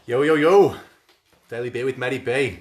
Yo, yo, yo. Daily Beer with MATY.B.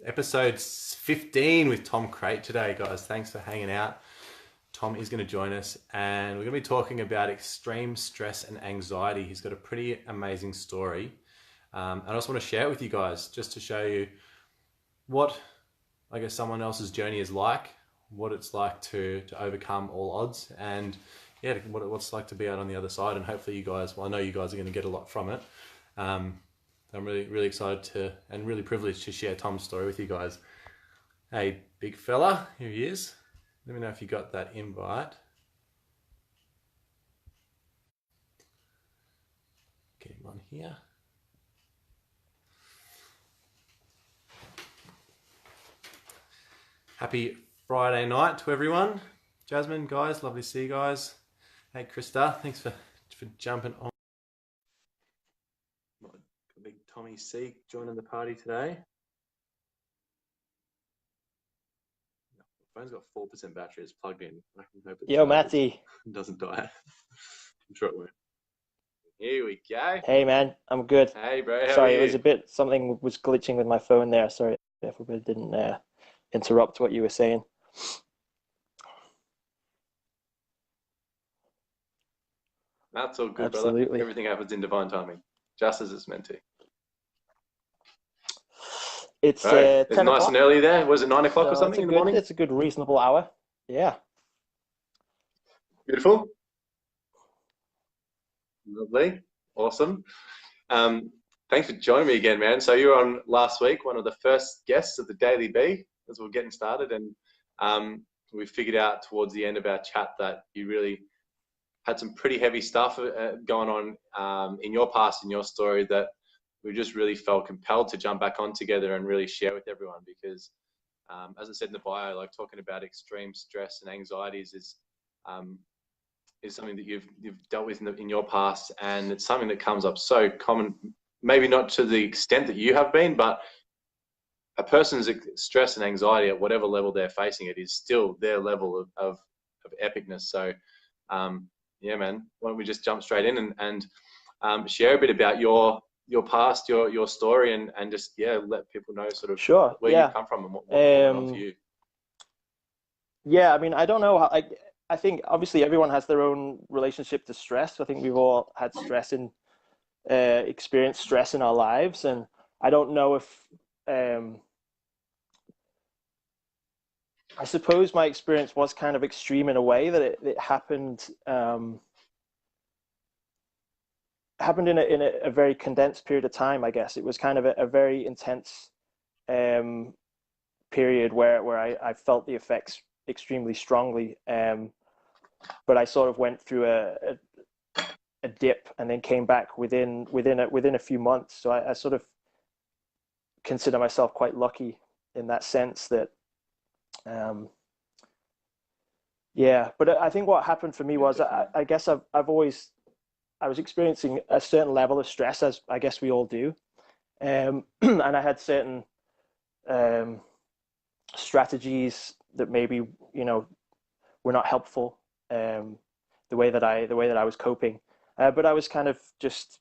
Episode 15 with Tom Crate today, guys. Thanks for hanging out. Tom is going to join us and we're going to be talking about extreme stress and anxiety. He's got a pretty amazing story. And I just want to share it with you guys just to show you what, I guess, someone else's journey is like, what it's like to overcome all odds, and yeah, what it's like to be out on the other side. And hopefully you guys, well, I know you guys are going to get a lot from it. I'm really excited to and really privileged to share Tom's story with you guys. Hey, big fella, here he is. Let me know if you got that invite. Get him on here. Happy Friday night to everyone. Jasmine, guys, lovely to see you guys. Hey, Krista, thanks for jumping on. Big Tommy C joining the party today. My phone's got 4% battery. It's plugged in. I can hope it Yo, Matty. doesn't die. I'm sure it won't. Here we go. Hey, man. I'm good. Hey, bro. How Sorry, are you? it was a bit, something was glitching with my phone there. Sorry if we didn't interrupt what you were saying. That's all good, Absolutely. brother. Everything happens in divine timing, just as it's meant to. It's right. 10 nice o'clock. and early there. Was it 9 o'clock So or something in the morning? It's a good, reasonable hour. Yeah. Beautiful. Lovely. Awesome. Thanks for joining me again, man. So you were on last week, one of the first guests of the Daily B as we're getting started. And we figured out towards the end of our chat that you really had some pretty heavy stuff going on in your past, in your story, that we just really felt compelled to jump back on together and really share with everyone. Because as I said in the bio, like, talking about extreme stress and anxieties is something that you've dealt with in your past, and it's something that comes up so common, maybe not to the extent that you have been, but a person's stress and anxiety at whatever level they're facing it is still their level of epicness. So yeah, man, why don't we just jump straight in and share a bit about your past, your story, and just, yeah, let people know sort of Sure. where Yeah. you come from and what went on for you. Yeah, I mean, I don't know how, I think obviously everyone has their own relationship to stress. I think we've all had stress in experienced stress in our lives, and I don't know if I suppose my experience was kind of extreme in a way that it happened happened in a very condensed period of time. I guess it was kind of a very intense period where I felt the effects extremely strongly. But I sort of went through a dip and then came back within a few months. So I sort of consider myself quite lucky in that sense that yeah. But I think what happened for me was I guess I was experiencing a certain level of stress, as I guess we all do, and I had certain strategies that maybe were not helpful, the way that I was coping, but I was kind of just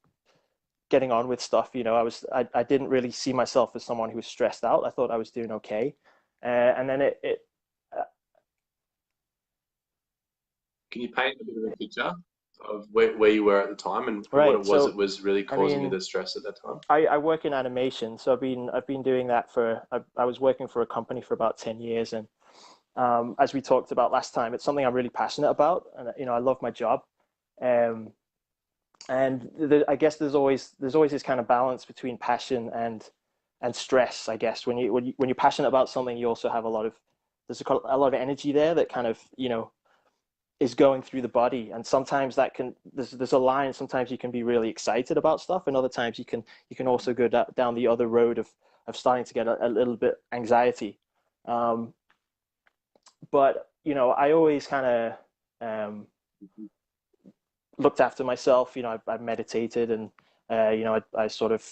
getting on with stuff. I didn't really see myself as someone who was stressed out. I thought I was doing okay, and then it Can you paint a bit of a picture of where you were at the time and right. what it was So that was really causing you mean, the stress at that time? I work in animation, so I've been doing that for I was working for a company for about 10 years, and as we talked about last time, it's something I'm really passionate about, and I love my job. Um, and I guess there's always this kind of balance between passion and stress. I guess when you're passionate about something, you also have there's a lot of energy there that kind of is going through the body, and sometimes that can there's a line. Sometimes you can be really excited about stuff, and other times you can also go down the other road of starting to get a little bit anxiety. But I always kind of looked after myself. I meditated, and I sort of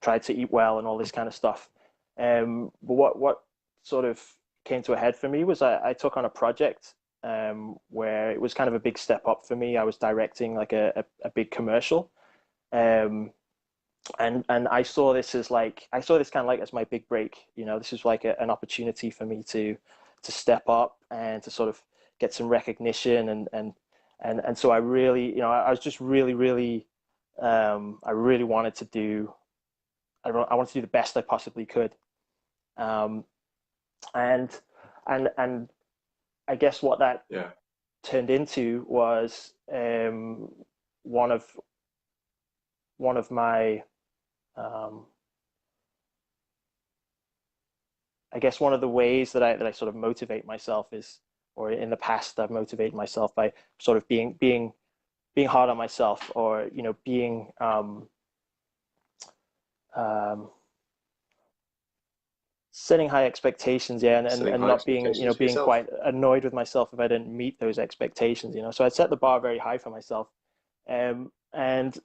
tried to eat well and all this kind of stuff. But what sort of came to a head for me was I took on a project where it was kind of a big step up for me. I was directing like a big commercial, um, and I saw this kind of like as my big break. You know, this is like an opportunity for me to step up and to sort of get some recognition and so I really, you know, I was just really I really wanted to do I wanted to do the best I possibly could. Um, and and I guess what that Yeah. turned into was one of one of my um, I guess one of the ways that I sort of motivate myself is, or in the past I've motivated myself by sort of being hard on myself, or you know, being um, setting high expectations, yeah, Setting and high not being, you know, expectations for being yourself. quite annoyed with myself if I didn't meet those expectations, you know. So I set the bar very high for myself, um, and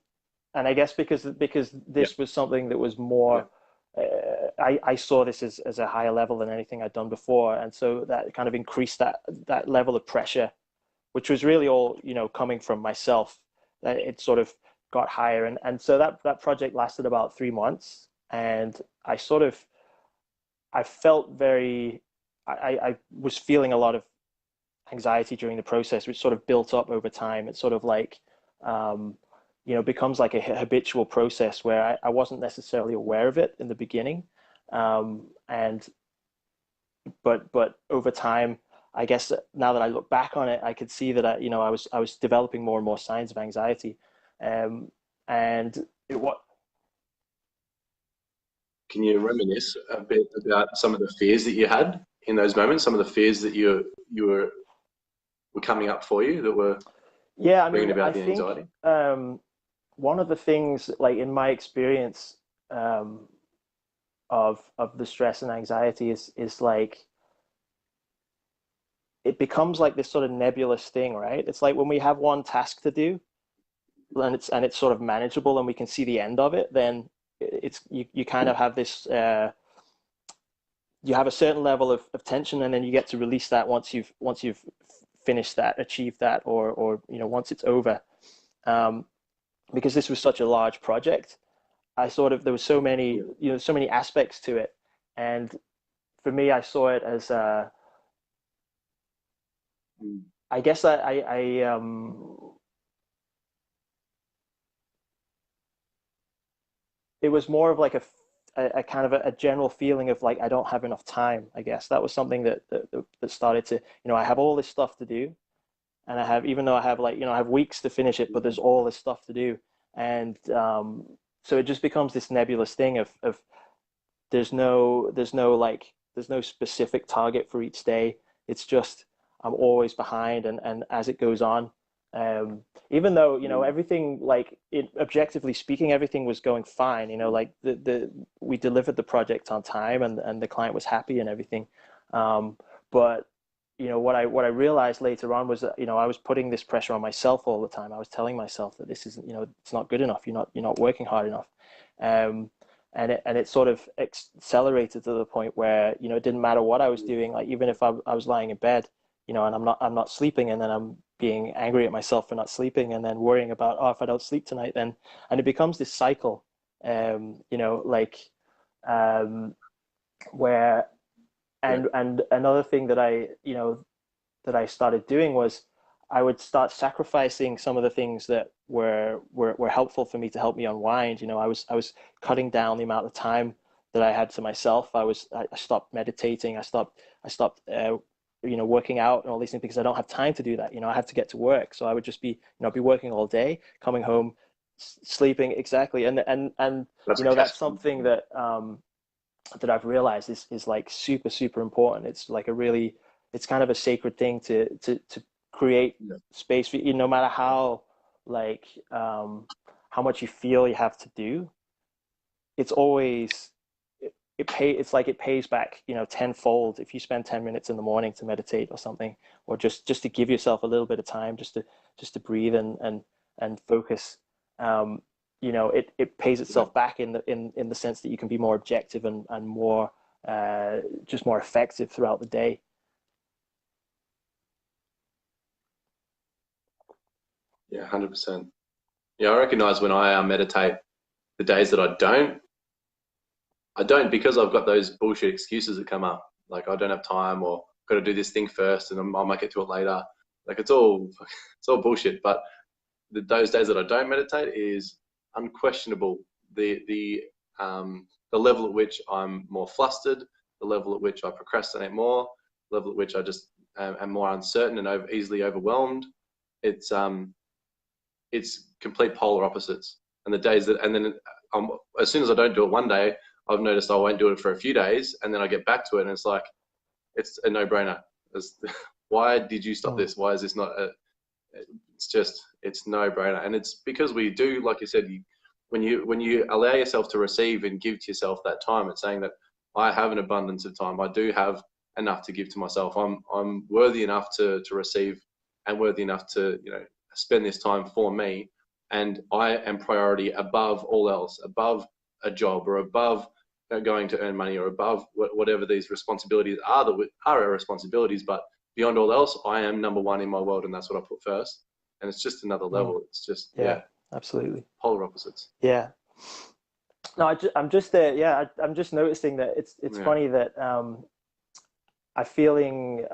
and I guess because Yeah. this was something that was Yeah. more, I saw this as a higher level than anything I'd done before, and so that kind of increased that level of pressure, which was really all, you know, coming from myself. That it sort of got higher, and so that project lasted about 3 months, and I sort of I felt very I was feeling a lot of anxiety during the process, which sort of built up over time. It's sort of like, um, you know, becomes like a habitual process where I wasn't necessarily aware of it in the beginning. And but over time, I guess now that I look back on it, I could see that you know, I was developing more and more signs of anxiety. Um, and what Can you reminisce a bit about some of the fears that you had in those moments? Some of the fears that you were coming up for you that were Yeah, I bringing mean, I about the think anxiety? one of the things, like in my experience, of the stress and anxiety is like it becomes like this sort of nebulous thing, right? It's like when we have one task to do and it's sort of manageable and we can see the end of it, then it's you kind of have this you have a certain level of tension, and then you get to release that once you've finished that, achieved that, or you know, once it's over. Um, because this was such a large project, I sort of there was so many, Yeah. you know, so many aspects to it, and for me, I saw it as Mm. I guess it was more of like a kind of a general feeling of like I don't have enough time. I guess that was something that started to, you know, I have all this stuff to do, and I have, even though I have, like, you know, I have weeks to finish it, but there's all this stuff to do, and so it just becomes this nebulous thing of there's no specific target for each day. It's just I'm always behind, and as it goes on, um, even though, you know, Mm. everything, like, it, objectively speaking, everything was going fine. You know, like the we delivered the project on time, and the client was happy and everything. But you know, what I realized later on was that, you know, I was putting this pressure on myself all the time. I was telling myself that this isn't, you know, it's not good enough. You're not working hard enough. Um, and it sort of accelerated to the point where, you know, it didn't matter what I was doing. Like, even if I was lying in bed, you know, and I'm not sleeping, and then I'm being angry at myself for not sleeping, and then worrying about, oh, if I don't sleep tonight, then, and it becomes this cycle, you know, like, um, where, Yeah. and another thing that I, you know, that I started doing was I would start sacrificing some of the things that were helpful for me to help me unwind. You know, I was cutting down the amount of time that I had to myself. I stopped meditating. I stopped you know, working out and all these things because I don't have time to do that. You know, I have to get to work, so I would just be, you know, be working all day, coming home, sleeping, exactly, and That's you a know, catch. that's something that that I've realized is like super important. It's like a really, it's kind of a sacred thing to create Yeah. space for you, no matter how, like, how much you feel you have to do. It's always it's like it pays back, you know, tenfold if you spend 10 minutes in the morning to meditate or something, or just to give yourself a little bit of time just to breathe and focus. um you know, it pays Yeah. itself back in the sense that you can be more objective and more just more effective throughout the day. Yeah. 100%. Yeah. I recognize when I meditate, The days that I don't because I've got those bullshit excuses that come up. Like I don't have time, or got to do this thing first, and I might get to it later. Like it's all bullshit. But those days that I don't meditate is unquestionable. The level at which I'm more flustered, the level at which I procrastinate more, the level at which I just am more uncertain and easily overwhelmed. It's complete polar opposites. And the days that, and then as soon as I don't do it one day, I've noticed I won't do it for a few days, and then I get back to it, and it's like it's a no-brainer. Why did you stop this? Why is this not a? It's no-brainer, and it's because we do, like you said, when you allow yourself to receive and give to yourself that time, it's saying that I have an abundance of time. I do have enough to give to myself. I'm worthy enough to receive, and worthy enough to spend this time for me, and I am priority above all else, above a job or above going to earn money or above whatever these responsibilities are that are our responsibilities. But beyond all else, I am number one in my world, and that's what I put first. And it's just another level. It's just absolutely polar opposites. Yeah. No, I'm just there. Yeah, I'm just noticing that it's funny that I'm feeling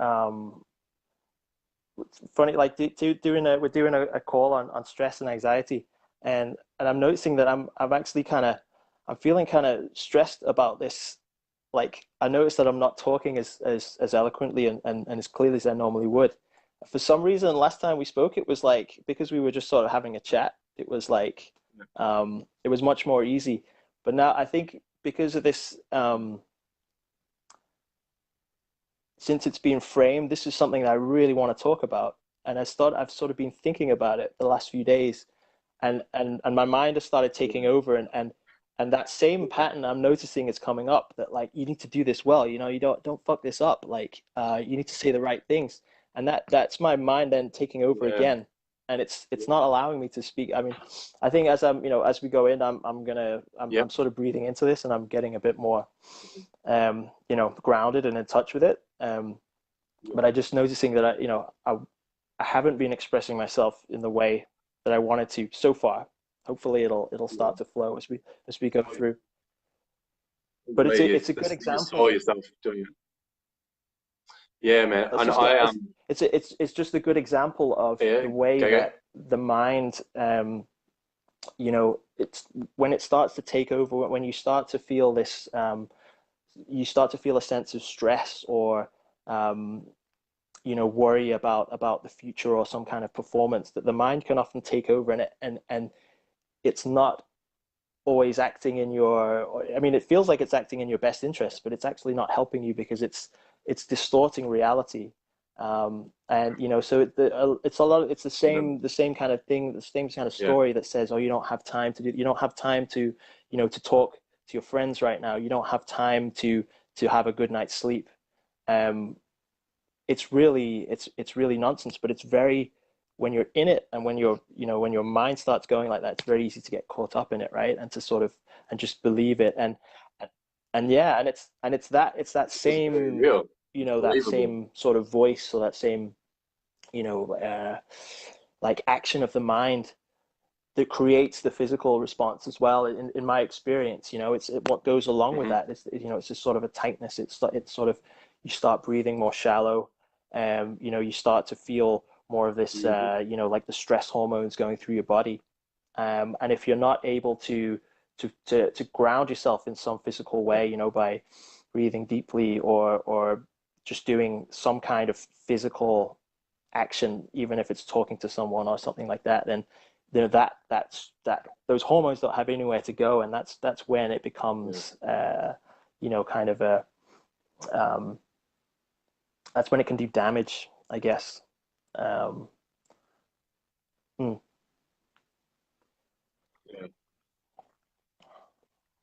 funny, like we're doing a call on stress and anxiety, and I'm noticing that I'm actually I'm feeling kind of stressed about this. Like I noticed that I'm not talking as eloquently and as clearly as I normally would. For some reason, last time we spoke, it was like because we were just sort of having a chat. It was like it was much more easy. But now I think because of this, since it's been framed, this is something that I really want to talk about. And I've sort of been thinking about it the last few days, and my mind has started taking over, and that same pattern I'm noticing is coming up, that like you need to do this well, you don't fuck this up, like you need to say the right things, and that's my mind then taking over again, and it's not allowing me to speak. I mean, I think as as we go in, I'm sort of breathing into this, and I'm getting a bit more grounded and in touch with it. But I just noticing that I haven't been expressing myself in the way that I wanted to so far. Hopefully it'll start to flow as we go through. But it's a good example. You saw yourself doing it. Yeah, man. It's just a good example of the way that the mind, it's when it starts to take over, when you start to feel this, you start to feel a sense of stress or worry about the future or some kind of performance, that the mind can often take over, and it's not always acting in your, I mean, it feels like it's acting in your best interest, but it's actually not helping you because it's distorting reality. So it's the same kind of thing, the same kind of story that says, oh, you don't have time to to talk to your friends right now, you don't have time to have a good night's sleep. It's really nonsense, but it's very, when you're in it, and when when your mind starts going like that, it's very easy to get caught up in it, right? And to sort of, and just believe it, and it's that same, that same sort of voice, or that same, like action of the mind that creates the physical response as well. In my experience, what goes along with that is, it's just sort of a tightness. It's sort of, you start breathing more shallow, you start to feel more of this, like the stress hormones going through your body. And if you're not able to ground yourself in some physical way, by breathing deeply, or just doing some kind of physical action, even if it's talking to someone or something like that, then those hormones don't have anywhere to go, and that's when it becomes kind of a that's when it can do damage, I guess.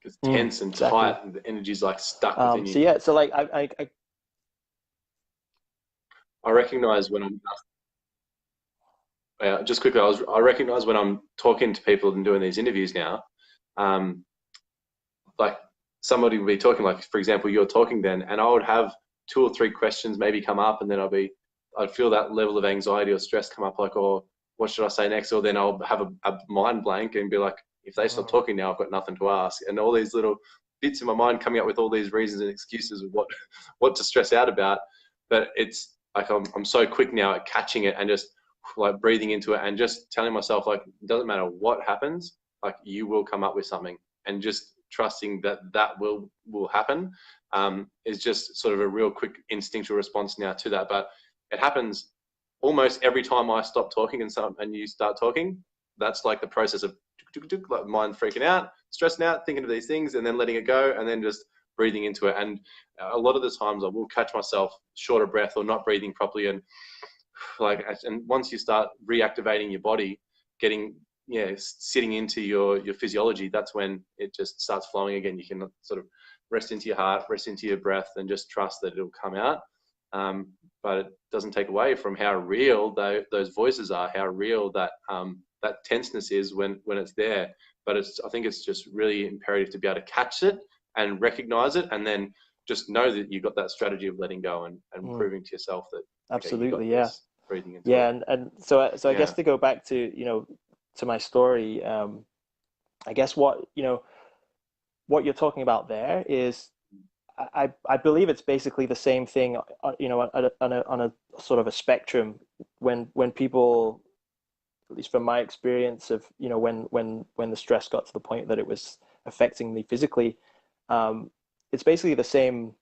It's tense and tight, and the energy's like stuck within you. So yeah, so like I recognize when I'm just quickly, I recognize when I'm talking to people and doing these interviews now, like somebody will be talking, like for example, you're talking then, and I would have 2 or 3 questions maybe come up, and then I'd feel that level of anxiety or stress come up, like, oh, what should I say next? Or then I'll have a mind blank and be like if they stop talking now, I've got nothing to ask. And all these little bits in my mind coming up with all these reasons and excuses of what to stress out about. But it's like I'm so quick now at catching it and just like breathing into it and just telling myself, like, it doesn't matter what happens, like you will come up with something, and just trusting that will happen is just sort of a real quick instinctual response now to that. But it happens almost every time I stop talking and you start talking. That's like the process of like mind freaking out, stressing out, thinking of these things, and then letting it go, and then just breathing into it. And a lot of the times I will catch myself short of breath or not breathing properly, and once you start reactivating your body, sitting into your physiology, that's when it just starts flowing again. You can sort of rest into your heart, rest into your breath, and just trust that it'll come out. But it doesn't take away from how real those voices are, how real that tenseness is when it's there. But I think it's just really imperative to be able to catch it and recognize it, and then just know that you've got that strategy of letting go and proving to yourself that absolutely, okay, breathing into it. And so I guess to go back to to my story, I guess what you're talking about there is, I believe it's basically the same thing, on a sort of a spectrum, when people, at least from my experience of, when the stress got to the point that it was affecting me physically, it's basically the same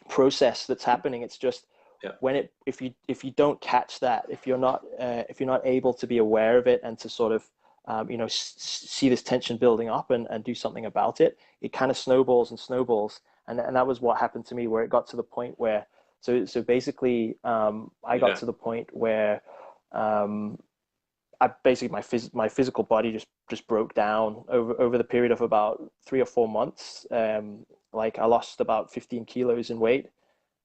process that's happening. It's just if you don't catch that, if you're not able to be aware of it and to sort of see this tension building up and do something about it, it kind of snowballs and snowballs. And that was what happened to me, where it got to the point where, so basically, I got to the point where I basically, my physical body just broke down over the period of about 3 or 4 months. Like, I lost about 15 kilos in weight.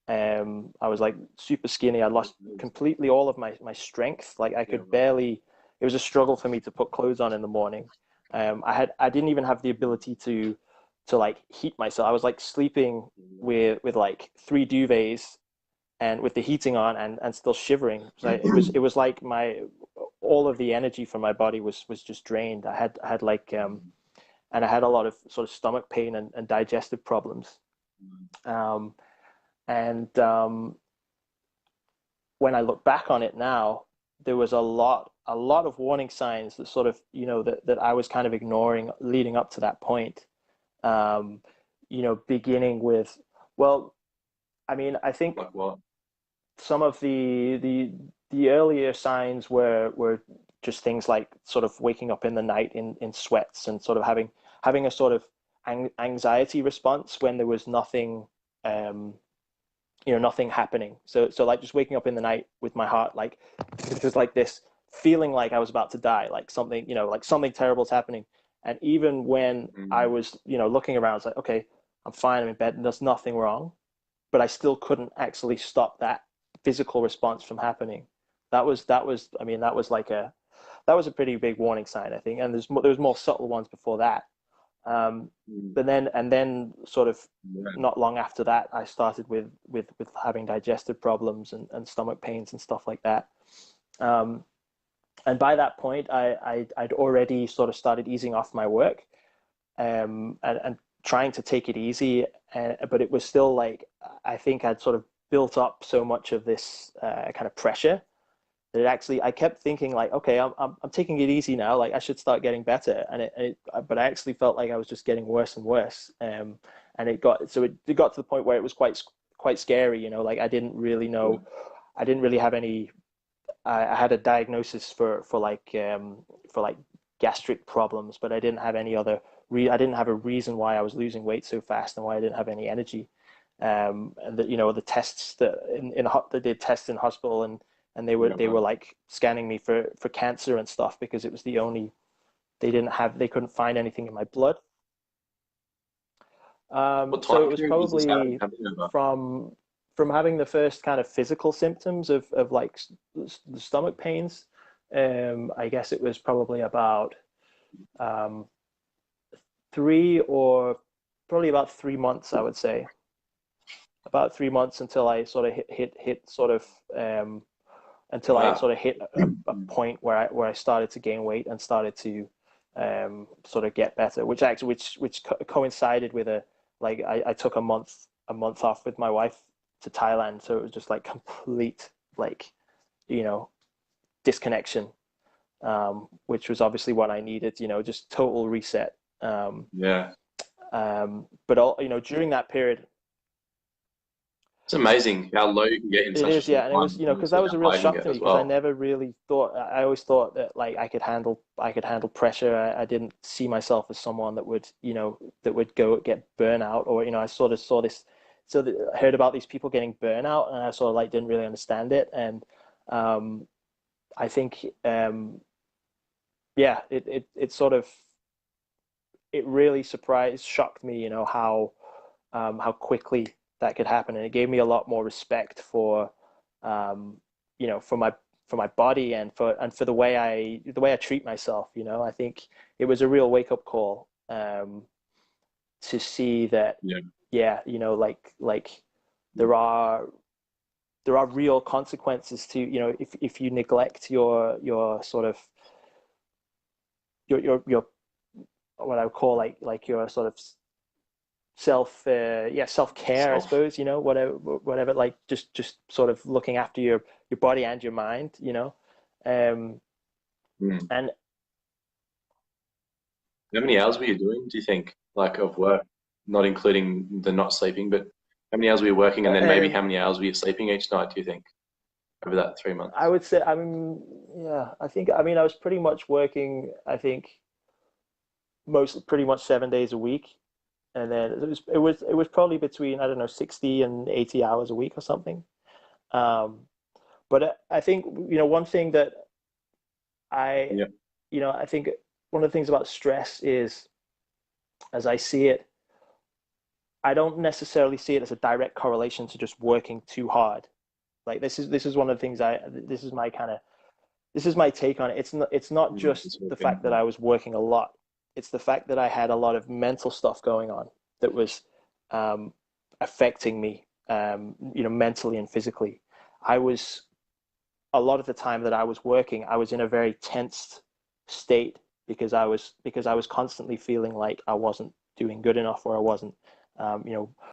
I was like super skinny. I lost completely all of my strength. Like, I could barely. It was a struggle for me to put clothes on in the morning. I didn't even have the ability to like heat myself. I was like sleeping with like 3 duvets and with the heating on and still shivering. So it was like all of the energy from my body was just drained. I had like and I had a lot of sort of stomach pain and digestive problems. When I look back on it now, there was a lot of warning signs that sort of, that I was kind of ignoring leading up to that point. Beginning with, well, I mean, I think some of the earlier signs were just things like sort of waking up in the night in sweats and sort of having a sort of anxiety response when there was nothing, nothing happening. So like just waking up in the night with my heart, like just like this, feeling like I was about to die, like something, like something terrible is happening. And even when I was, looking around, it's like, okay, I'm fine, I'm in bed, and there's nothing wrong. But I still couldn't actually stop that physical response from happening. That was a pretty big warning sign, I think. And there was more subtle ones before that. But then sort of not long after that, I started with having digestive problems and stomach pains and stuff like that. And by that point, I'd already sort of started easing off my work, and trying to take it easy. But it was still like, I think I'd sort of built up so much of this kind of pressure that I kept thinking like, okay, I'm taking it easy now. Like, I should start getting better. But I actually felt like I was just getting worse and worse. And it got to the point where it was quite scary. Like, I didn't really know. I didn't really have any. I had a diagnosis for gastric problems, but I didn't have any other. I didn't have a reason why I was losing weight so fast and why I didn't have any energy. And the tests that they did tests in hospital, and they were like scanning me for cancer and stuff, because it was the only, they couldn't find anything in my blood. So it was probably from having the first kind of physical symptoms of like the stomach pains. I guess it was probably about 3 months, I would say. About 3 months until I sort of hit sort of until I sort of hit a point where I started to gain weight and started to sort of get better, which coincided with I took a month off with my wife to Thailand, so it was just like complete like you know disconnection, which was obviously what I needed, just total reset. Yeah. But during that period, It's amazing how low you can get in it such a is, yeah, short and it time was, before you because that start was a real hiding shock it to me as because I well. never really thought, I always thought that like I could handle pressure. I didn't see myself as someone that would go get burnout, or I sort of saw this, I heard about these people getting burnout, and I sort of like didn't really understand it, and I think yeah, it sort of, it really shocked me, how quickly that could happen, and it gave me a lot more respect um, for my body, and for the way I treat myself. I think it was a real wake up call, to see that, Yeah. yeah, like there are real consequences to, if you neglect your sort of your what I would call like your sort of self-care, I Self. suppose, whatever, like just sort of looking after your body and your mind, um Mm. and How many hours were you doing, do you think, like of work, not including the not sleeping, but how many hours were you working, and then maybe um how many hours were you sleeping each night, do you think, over that 3 months? I would say, yeah, I was pretty much working, I think, pretty much 7 days a week, and then it was probably between, I don't know, 60 and 80 hours a week or something. Um but I think, one thing that I Yeah. I think one of the things about stress is, as I see it, I don't necessarily see it as a direct correlation to just working too hard. Like, this is one of the things, this is my take on it. It's not Mm. just This whole the thing. fact that I was working a lot. It's the fact that I had a lot of mental stuff going on that was um, affecting me, mentally and physically. I was A lot of the time that I was working, I was in a very tensed state, because I was constantly feeling like I wasn't doing good enough, or I wasn't, um, you know,